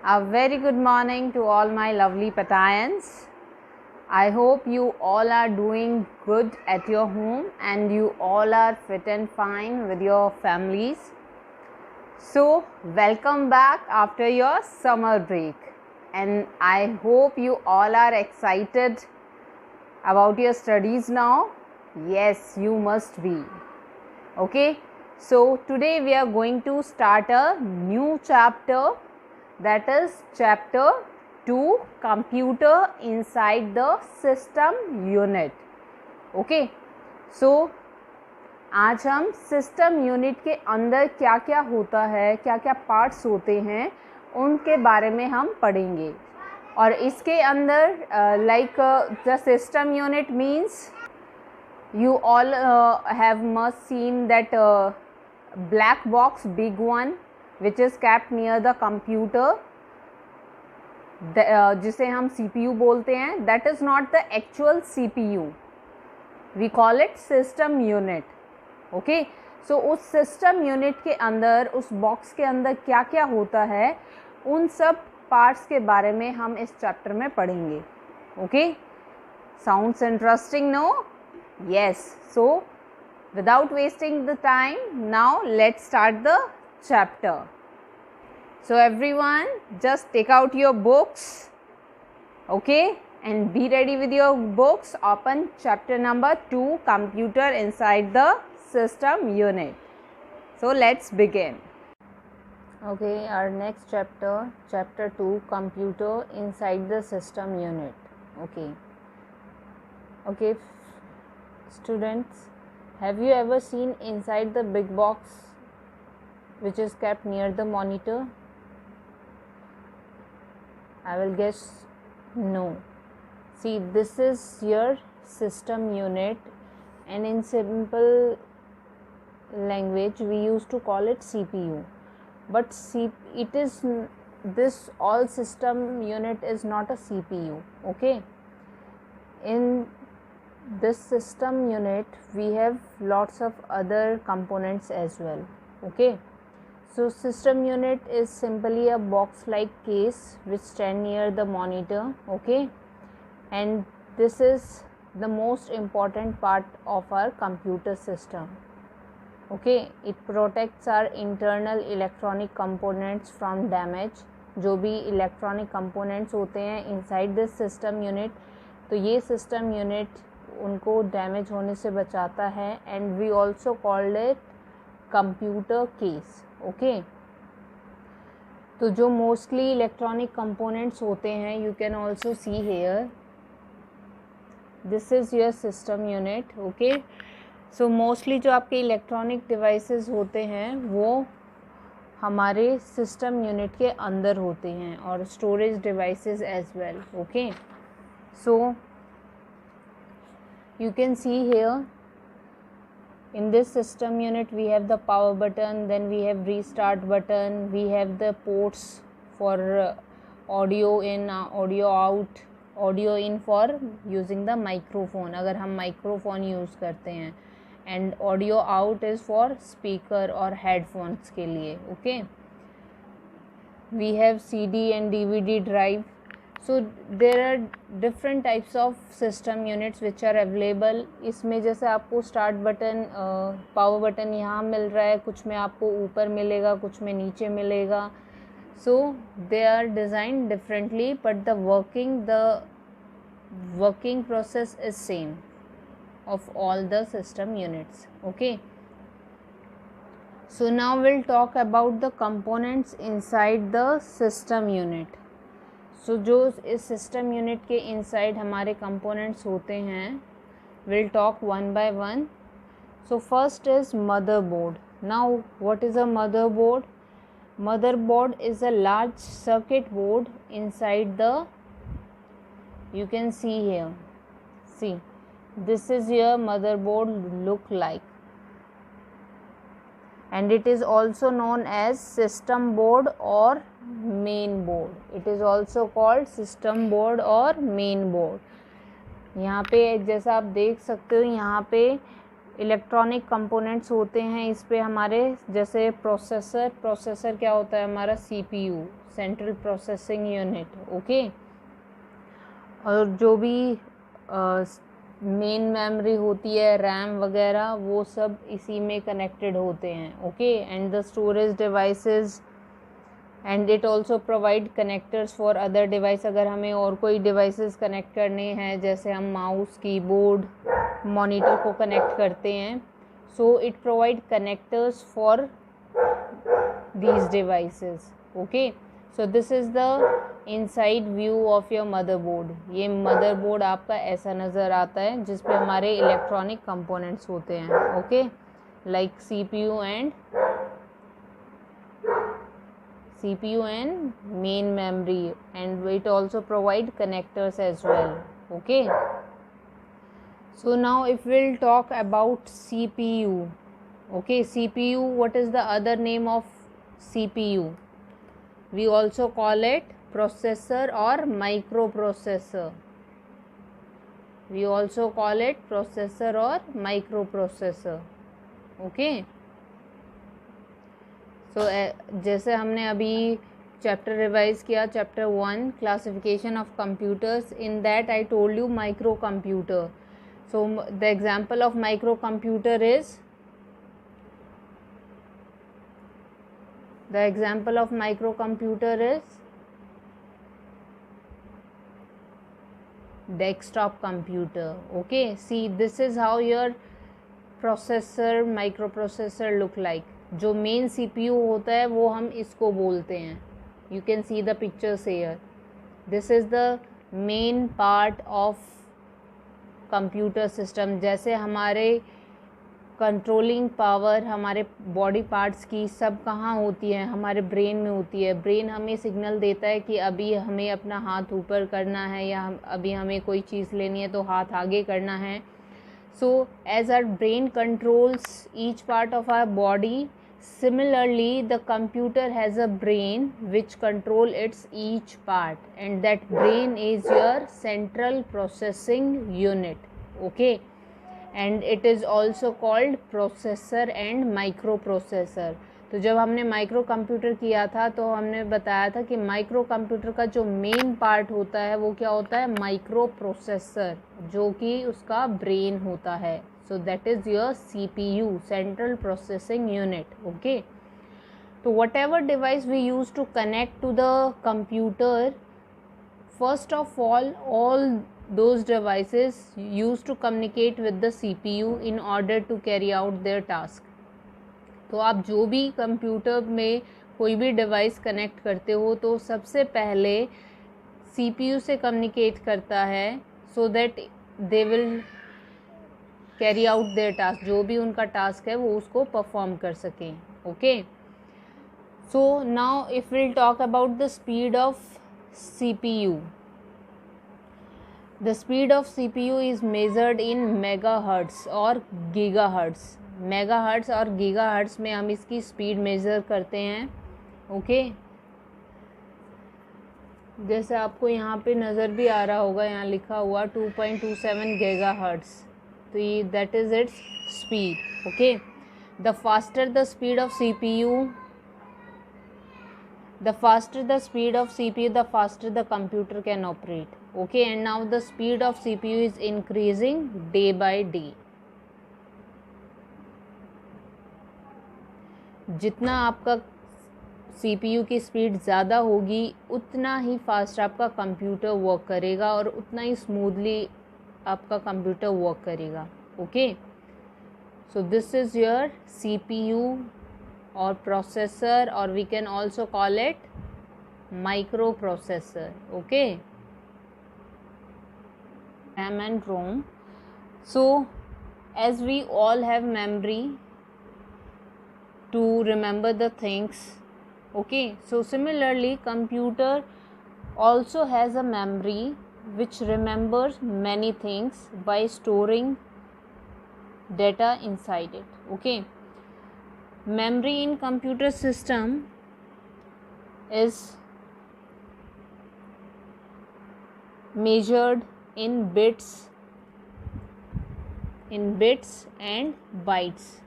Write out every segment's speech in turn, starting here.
A very good morning to all my lovely Patayans. I hope you all are doing good at your home and you all are fit and fine with your families. So, welcome back after your summer break, and I hope you all are excited about your studies now. Yes, you must be. Okay, so today we are going to start a new chapter, that is chapter 2, computer inside the system unit. Okay, so आज हम system unit के अंदर क्या क्या होता है, क्या क्या पार्ट्स होते हैं, उनके बारे में हम पढ़ेंगे. और इसके अंदर like the system unit means you all have must seen that black box, big one, which is kept near the computer, जिसे हम CPU बोलते हैं. that is not the actual CPU, we call it system unit. okay, so उस system unit के अंदर, उस box के अंदर क्या क्या होता है, उन सब पार्ट्स के बारे में हम इस चैप्टर में पढ़ेंगे. okay, sounds interesting, no? Yes, so without wasting the time, now let's start the chapter. So everyone, just take out your books, okay, and be ready with your books. Open chapter number 2, computer inside the system unit. So let's begin. Okay, our next chapter, chapter 2, computer inside the system unit. Okay, students, have you ever seen inside the big box which is kept near the monitor? I will guess no. See, this is your system unit, and in simple language we used to call it CPU. But this all system unit is not a CPU. Okay, in this system unit we have lots of other components as well. okay, so system unit is simply a box like case which stand near the monitor. okay, and this is the most important part of our computer system. okay, it protects our internal electronic components from damage. जो भी electronic components होते हैं inside this system unit, तो ये system unit उनको damage होने से बचाता है. And we also called it computer case. Okay, तो जो मोस्टली इलेक्ट्रॉनिक कंपोनेंट्स होते हैं, you can also see here, this is your system unit. Okay, so mostly जो आपके इलेक्ट्रॉनिक डिवाइसेस होते हैं वो हमारे सिस्टम यूनिट के अंदर होते हैं, और storage devices as well. Okay, so you can see here in this system unit we have the power button, then we have restart button, we have the ports for audio in, audio out, audio in for using the microphone अगर हम microphone use करते हैं, and audio out is for speaker और headphones के लिए. okay, we have CD and DVD drive. So there are different types of system units which are available. इसमें जैसे आपको स्टार्ट बटन, पावर बटन यहाँ मिल रहा है, कुछ में आपको ऊपर मिलेगा, कुछ में नीचे मिलेगा. So they are designed differently, but the working process is same of all the system units. okay, so now we'll talk about the components inside the system unit. सो जो इस सिस्टम यूनिट के इनसाइड हमारे components होते हैं, will talk one by one. So first is motherboard. Now what is a motherboard? Motherboard is a large circuit board inside the, you can see here, see, this is your motherboard look like, and it is also known as system board or main board. it is also called system board और main board. यहाँ पे जैसा आप देख सकते हो, यहाँ पे इलेक्ट्रॉनिक कंपोनेंट्स होते हैं इस पे हमारे, जैसे प्रोसेसर क्या होता है हमारा, CPU, central processing unit, okay. और जो भी मेन मेमोरी होती है, रैम वगैरह, वो सब इसी में कनेक्टेड होते हैं, okay. And the storage devices, and it also provide connectors for other device. अगर हमें और कोई डिवाइसेस कनेक्ट करने हैं, जैसे हम माउस, कीबोर्ड, मॉनिटर को कनेक्ट करते हैं, so it provide connectors for these devices, okay। So this is the inside view of your motherboard। ये motherboard आपका ऐसा नज़र आता है जिसपे हमारे इलेक्ट्रॉनिक कंपोनेंट्स होते हैं, okay, like CPU and main memory, and it also provide connectors as well, okay। So now if we'll talk about CPU, okay, CPU, what is the other name of CPU? We also call it processor or microprocessor। We also call it processor or microprocessor, okay। So जैसे हमने अभी chapter revise किया, chapter 1 classification of computers, in that I told you micro computer. So the example of microcomputer is, the example of microcomputer is desktop computer, okay। See, this is how your processor, microprocessor look like। जो main CPU होता है वो हम इसको बोलते हैं। You can see the pictures here। This is the main part of computer system. जैसे हमारे कंट्रोलिंग पावर हमारे बॉडी पार्ट्स की सब कहाँ होती है, हमारे ब्रेन में होती है। ब्रेन हमें सिग्नल देता है कि अभी हमें अपना हाथ ऊपर करना है, या अभी हमें कोई चीज़ लेनी है तो हाथ आगे करना है। So as our brain controls each part of our body, similarly the computer has a brain which control its each part, and that brain is your central processing unit, okay। And it is also called processor and microprocessor। तो जब हमने micro computer किया था तो हमने बताया था कि माइक्रो कंप्यूटर का जो मेन पार्ट होता है वो क्या होता है, माइक्रो प्रोसेसर, जो कि उसका ब्रेन होता है। So that is your CPU, central processing unit, okay। So whatever device we use to connect to the computer, first of all those devices used to communicate with the CPU in order to carry out their task। तो आप जो भी computer में कोई भी device connect करते हो तो सबसे पहले CPU से कम्युनिकेट करता है, so that they will carry out there task, जो भी उनका टास्क है वो उसको परफॉर्म कर सकें, okay. So now if will talk about the speed of CPU। The speed of CPU is measured in megahertz और गीगाहर्ट्ज। मेगाहर्ट्ज और गीगाहर्ट्ज में हम इसकी स्पीड मेज़र करते हैं, ओके। जैसे आपको यहाँ पे नज़र भी आ रहा होगा, यहाँ लिखा हुआ 2.27 गीगाहर्ट्ज, तो ये that is its speed, okay. The faster the speed of CPU, the faster the speed of CPU, the faster the computer can operate, okay। And now the speed of CPU is increasing day by day। जितना आपका CPU की speed ज़्यादा होगी उतना ही fast आपका computer work करेगा और उतना ही स्मूथली आपका कंप्यूटर वर्क करेगा, okay. So this is your CPU और प्रोसेसर, और we can also call it micro processor, okay. RAM and ROM। So as we all have memory to remember the things, okay, so similarly computer also has a memory which remembers many things by storing data inside it, okay। Memory in computer system is measured in bits in bits and bytes.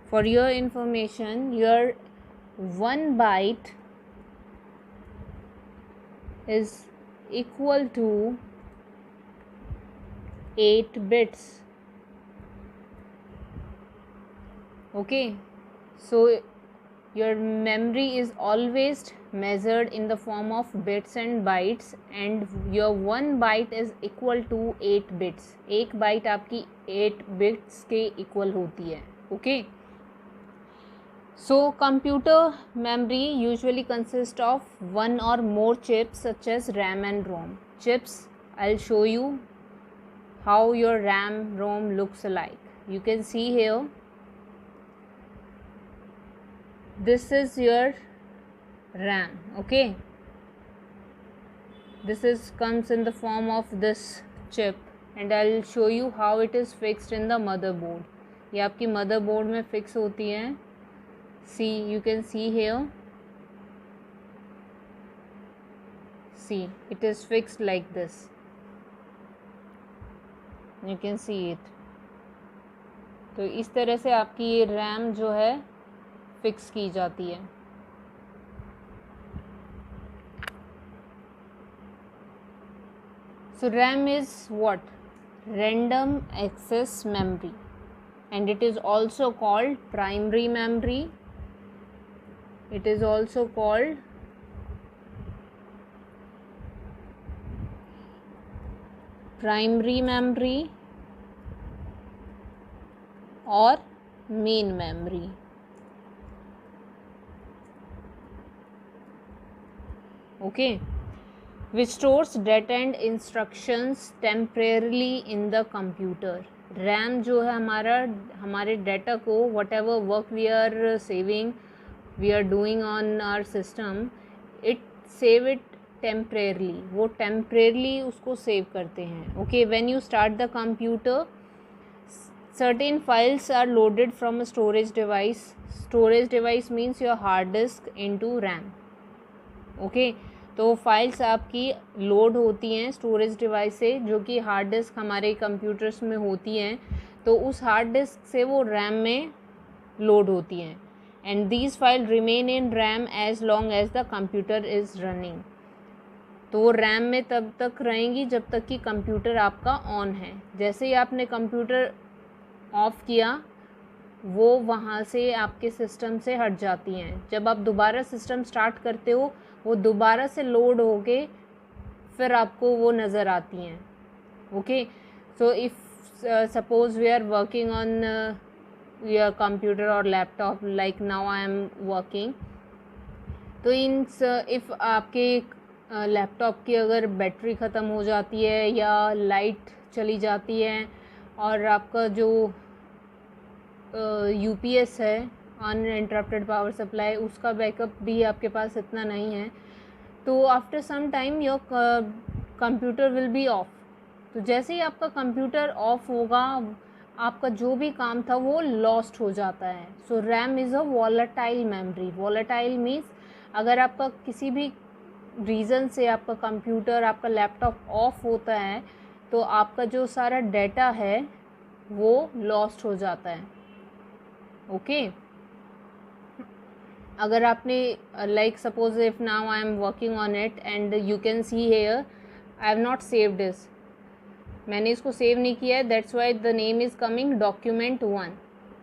For your information, your 1 byte is equal to 8 bits. Okay, so your memory is always measured in the form of bits and bytes, and your 1 byte is equal to 8 bits. एक bite आपकी 8 bits के equal होती है. Okay, so computer memory usually consists of one or more chips such as RAM and ROM. Chips, I'll show you how your RAM ROM looks like. You can see here, this is your RAM. Okay, this is comes in the form of this chip, and I'll show you how it is fixed in the motherboard. ये आपकी motherboard में fix होती है. See, you can see here, see it is fixed like this. You can see it. तो इस तरह से आपकी ये RAM जो है फिक्स की जाती है. So RAM is what? Random access memory, and it is also called primary memory. It is also called primary memory or main memory. Okay, which stores data and instructions temporarily in the computer. RAM जो है हमारे data को, whatever work we are saving, we are doing on our system, it save it temporarily. वो temporarily उसको save करते हैं. Okay, when you start the computer, certain files are loaded from a storage device. Storage device means your hard disk into RAM. Okay, तो files आपकी load होती हैं storage device से, जो कि हार्ड डिस्क हमारे कंप्यूटर्स में होती हैं. तो उस हार्ड डिस्क से वो रैम में लोड होती हैं, and these file remain in RAM as long as the computer is running. तो वो रैम में तब तक रहेंगी जब तक कि कंप्यूटर आपका ऑन है. जैसे ही आपने कंप्यूटर ऑफ किया, वो वहाँ से आपके सिस्टम से हट जाती हैं. जब आप दोबारा सिस्टम स्टार्ट करते हो, वो दोबारा से लोड होके फिर आपको वो नज़र आती हैं. Okay, so if suppose we are working on your computer और laptop, like now I am working, तो इन इफ़ आपके लैपटॉप की अगर बैटरी ख़त्म हो जाती है या लाइट चली जाती है, और आपका जो यूपीएस है, अनइंटरप्टेड पावर सप्लाई, उसका बैकअप भी आपके पास इतना नहीं है, तो after some time your computer will be off. तो जैसे ही आपका कंप्यूटर ऑफ होगा, आपका जो भी काम था वो लॉस्ट हो जाता है. So RAM is a volatile memory. Volatile means अगर आपका किसी भी रीज़न से आपका कंप्यूटर, आपका लैपटॉप ऑफ होता है, तो आपका जो सारा डेटा है वो लॉस्ट हो जाता है. ओके, अगर आपने like suppose if now I am working on it and you can see here I have not saved this, मैंने इसको सेव नहीं किया है, that's why the name is coming document 1.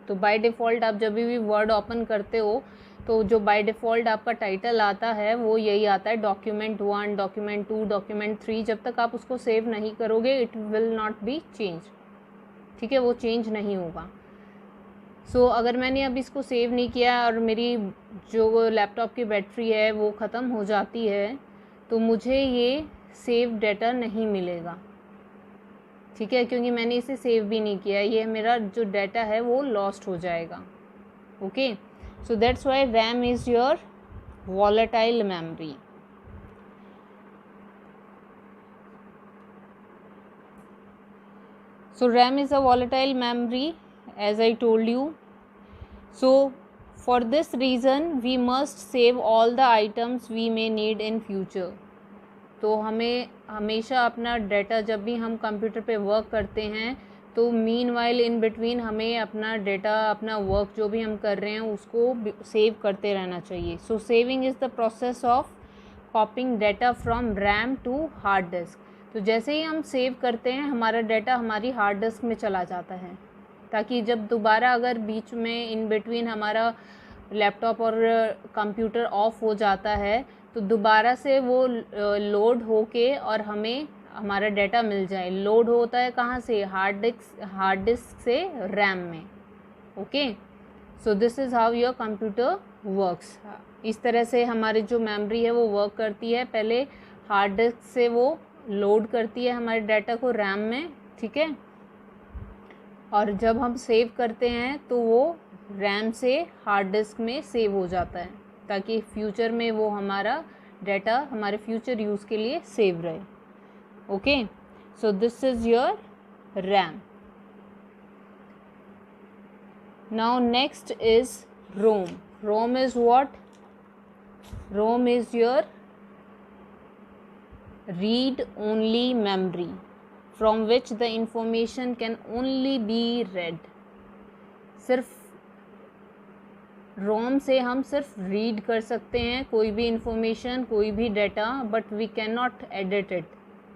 तो बाय डिफ़ॉल्ट आप जब भी वर्ड ओपन करते हो, तो जो बाय डिफ़ॉल्ट आपका टाइटल आता है वो यही आता है, डॉक्यूमेंट 1, डॉक्यूमेंट 2, डॉक्यूमेंट 3. जब तक आप उसको सेव नहीं करोगे, it will not be change. ठीक है, वो चेंज नहीं होगा. सो अगर मैंने अब इसको सेव नहीं किया और मेरी जो लैपटॉप की बैटरी है वो ख़त्म हो जाती है, तो मुझे ये सेव डाटा नहीं मिलेगा. ठीक है, क्योंकि मैंने इसे सेव भी नहीं किया, ये मेरा जो डाटा है वो लॉस्ट हो जाएगा. Okay, so that's why RAM is your volatile memory. So RAM is a volatile memory, as I told you. So for this reason we must save all the items we may need in future. तो हमें हमेशा अपना data जब भी हम computer पे work करते हैं तो मीनवाइल इन बिटवीन हमें अपना डाटा, अपना वर्क जो भी हम कर रहे हैं उसको सेव करते रहना चाहिए. So saving is the process of copying data from RAM to hard disk. तो जैसे ही हम सेव करते हैं हमारा डाटा हमारी हार्ड डिस्क में चला जाता है, ताकि जब दोबारा अगर बीच में इन बिटवीन हमारा लैपटॉप और कंप्यूटर ऑफ हो जाता है तो दोबारा से वो लोड होके और हमें हमारा डाटा मिल जाए. लोड होता है कहाँ से? हार्ड डिस्क से रैम में. Okay, so this is how your computer works. इस तरह से हमारी जो मेमोरी है वो वर्क करती है. पहले हार्ड डिस्क से वो लोड करती है हमारे डाटा को रैम में, ठीक है, और जब हम सेव करते हैं तो वो रैम से हार्ड डिस्क में सेव हो जाता है, ताकि फ्यूचर में वो हमारा डाटा हमारे फ्यूचर यूज़ के लिए सेव रहे. Okay, so this is your RAM. Now next is ROM. ROM is what? ROM is your read only memory from which the information can only be read. सिर्फ रोम से हम सिर्फ read कर सकते हैं कोई भी इंफॉर्मेशन, कोई भी data, but we can not edit it,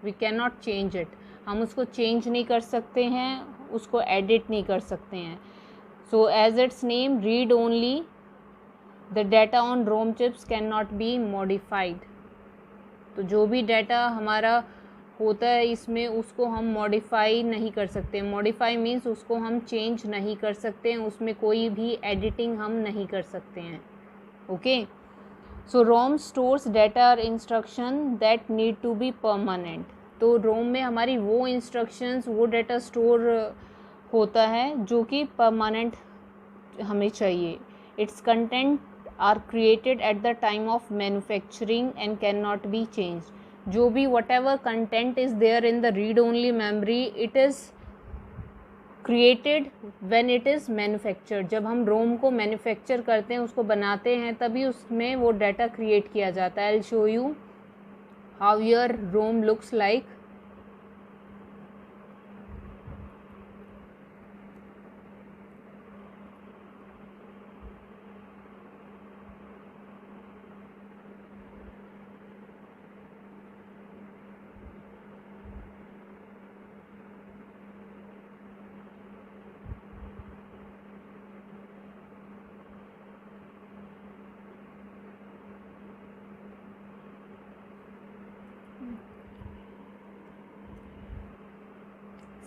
we can not change it. हम उसको चेंज नहीं कर सकते हैं, उसको एडिट नहीं कर सकते हैं. So as its name, read only, the data on ROM chips can not be modified. तो जो भी डाटा हमारा होता है इसमें उसको हम मॉडिफाई नहीं कर सकते. मॉडिफाई मीन्स उसको हम चेंज नहीं कर सकते हैं, उसमें कोई भी एडिटिंग हम नहीं कर सकते हैं. Okay, so ROM stores data और instruction that need to be permanent. तो रोम में हमारी वो इंस्ट्रक्शंस, वो डाटा स्टोर होता है जो कि परमानेंट हमें चाहिए. It's content are created at the time of manufacturing and cannot be changed. जो भी whatever content is there in the read only memory, it is created when it is manufactured. जब हम रोम को मैन्युफैक्चर करते हैं, उसको बनाते हैं, तभी उसमें वो डाटा क्रिएट किया जाता है. I'll show you how your ROM looks like.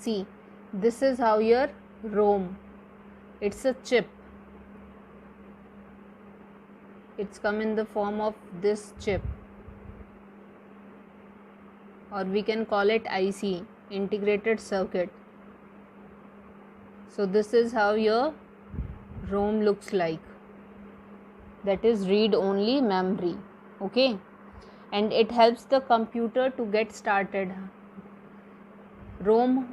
See, this is how your ROM, it's a chip, it's come in the form of this chip, or we can call it IC, integrated circuit. So this is how your ROM looks like, that is read only memory. Okay, and it helps the computer to get started. ROM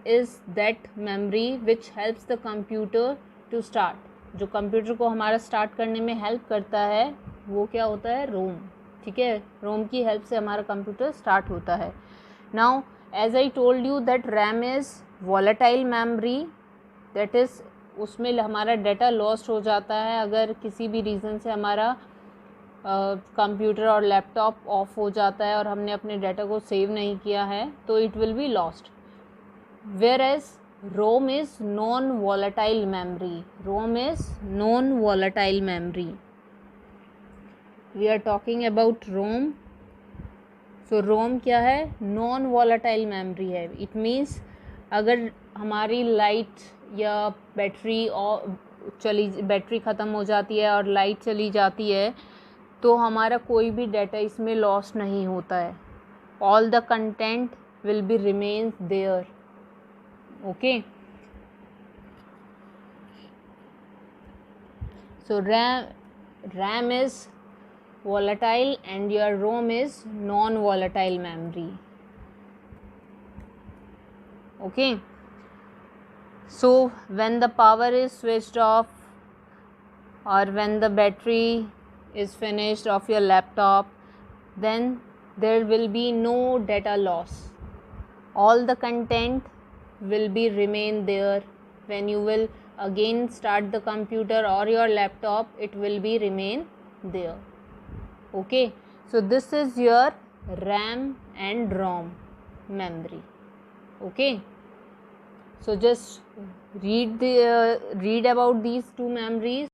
is that memory which helps the computer to start. जो computer को हमारा start करने में help करता है वो क्या होता है? रोम. ठीक है, रोम की हेल्प से हमारा कंप्यूटर स्टार्ट होता है. Now as I told you that RAM is volatile memory, that is उसमें हमारा डाटा लॉस्ट हो जाता है अगर किसी भी रीज़न से हमारा कंप्यूटर और लैपटॉप ऑफ हो जाता है और हमने अपने डाटा को सेव नहीं किया है, तो it will be lost. Whereas ROM is non volatile memory. ROM is non volatile memory. We are talking about ROM. So ROM क्या है? नॉन वॉलेटाइल मेमोरी है. इट मीन्स अगर हमारी लाइट या बैटरी ख़त्म हो जाती है और लाइट चली जाती है तो हमारा कोई भी डाटा इसमें लॉस नहीं होता है. All the content will be remains there. Okay, so RAM is volatile and your ROM is non-volatile memory. Okay, so when the power is switched off or when the battery is finished of your laptop, then there will be no data loss. All the content will be remain there. When you will again start the computer or your laptop, it will be remain there. Okay, so this is your RAM and ROM memory. Okay, so just read about these two memories.